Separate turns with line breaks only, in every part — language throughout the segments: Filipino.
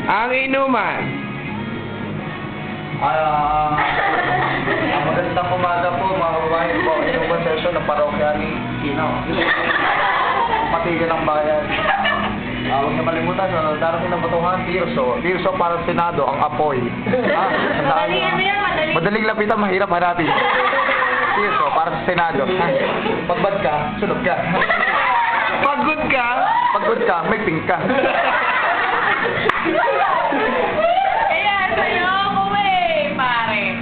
Ang inuman.
Magandang umaga po mga kababayan po. Inuman session ng parokya ni Kino. Patigan ng bayan. Huwag niyo malimutan, darating ng batuhan, Tirso. Tirso para sa Senado, ang apoy.
Madaling ano yan, madaling.
Madaling lapitan, mahirap hanapin. Tirso para sa Senado. Pagbad ka, sunod ka.
Pagod ka.
Pagod ka, may pink ka.
Kaya sa'yo, kuwi, pare.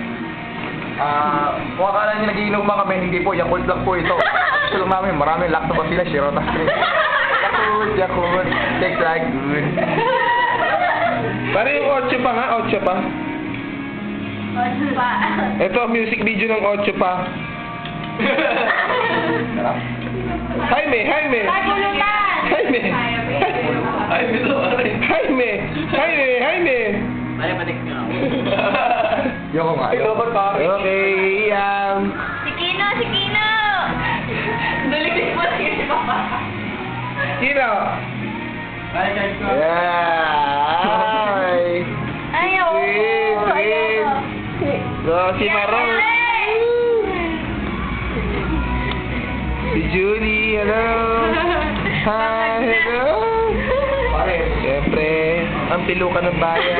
Kung akala niyo nagiinom ba kami, hindi po, Yakult lang po ito. Gusto lang namin, maraming lactobacillus, Shirota. Yakult, tastes like good.
Pare yung 8 pa nga, 8 pa.
Ocho pa.
Ito, music video ng 8 pa. Jaime, Jaime.
Pagulutan!
Jaime. Jaime. Jaime, Jaime.
Yoko nga.
Okay, Ian.
Si Kino, si Kino! Daligis mo lang yun si Papa.
Kino.
Yeah!
Ayaw!
Sweet. So, si Maron. Si Julie, hello. Hi, hello.
Pare,
Siyempre, ang pilukan ng bayan.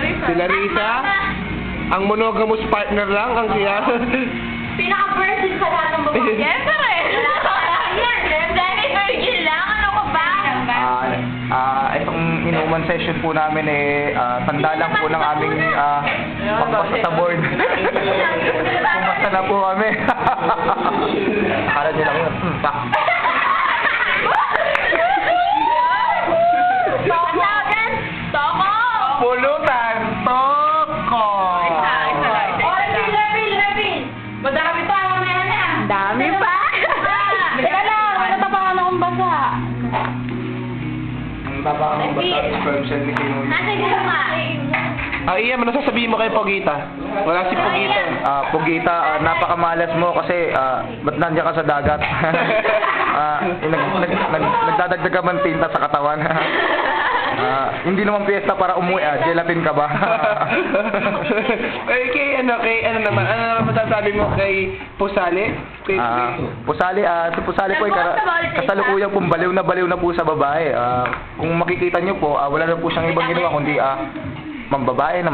Si Larissa, ang monogamous partner lang, ang siya.
Pinaka-virgin sa lahat ng babae. Siyempre! Dahil virgin lang, ano ko ba?
itong inuman session po namin tanda lang po ng aming pagbasa sa board. Pumasa na po kami. Akala nila yun. Tak.
Toko!
Pulutan. Toko.
Madami pa, mamaya na. Dami pa? Teka lang, natapakan akong basa.
Ang baba ng bata sperm cell ni Kino.
Nasa guma.
Ian, ano sasabihin mo kay Pogita? Wala si Pogita.
Pugita, napakamalas mo kasi ba't nandiyan ka sa dagat? Nagdadagdag ka man tinta sa katawan. Hindi naman piyesta para umuwi, gelatin ka ba?
kay ano naman masasabi mo kay Pusali?
Pusali, si Pusali po ay kasalukuyang pong baliw na po sa babae. Kung makikita niyo po, wala na po siyang ibang ginawa kundi mambabae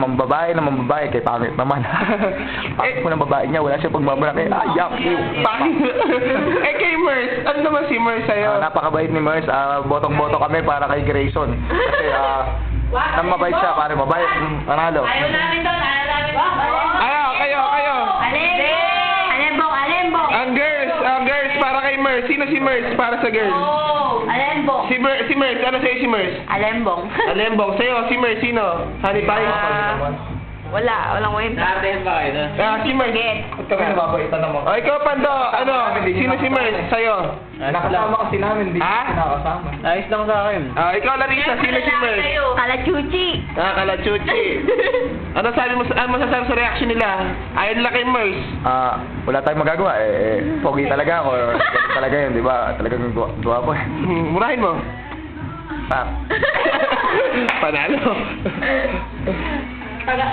kay pangit naman. Pangit po ng babae niya, wala siyang pagmamalaki. Yak!
Kay Mers, ano naman si Mers sa'yo?
Napakabait ni Mers, botong-boto kami para kay Grayson. Kasi nang mabait siya, pare mabait, panalo.
Ayaw namin doon, ayaw namin doon.
Kayo.
Alembong.
Ang girls, para kay Mers. Sino si Mers para sa girls?
Alembong.
Si Mers, ano sa'yo si Mers?
Alembong.
Alembong, sa'yo, si Mers, sino? Honey Pie?
Walang kwenta.
Si Mers.
Ba't kami nababaitan naman?
Ikaw, Pando, sino si Mers sa'yo?
Nakasama kasi namin, hindi nakasama.
Ayos lang sa akin.
Ikaw, Larissa, sino si Mers?
Kalachuchi.
Kalachuchi. Ano masasabi sa reaction nila? Ayaw nila kay Mers.
Wala tayong magagawa, pogi talaga ako. Ganun talaga yun, di ba? Talagang duwa po eh.
Murahin mo.
Panalo. Tagal.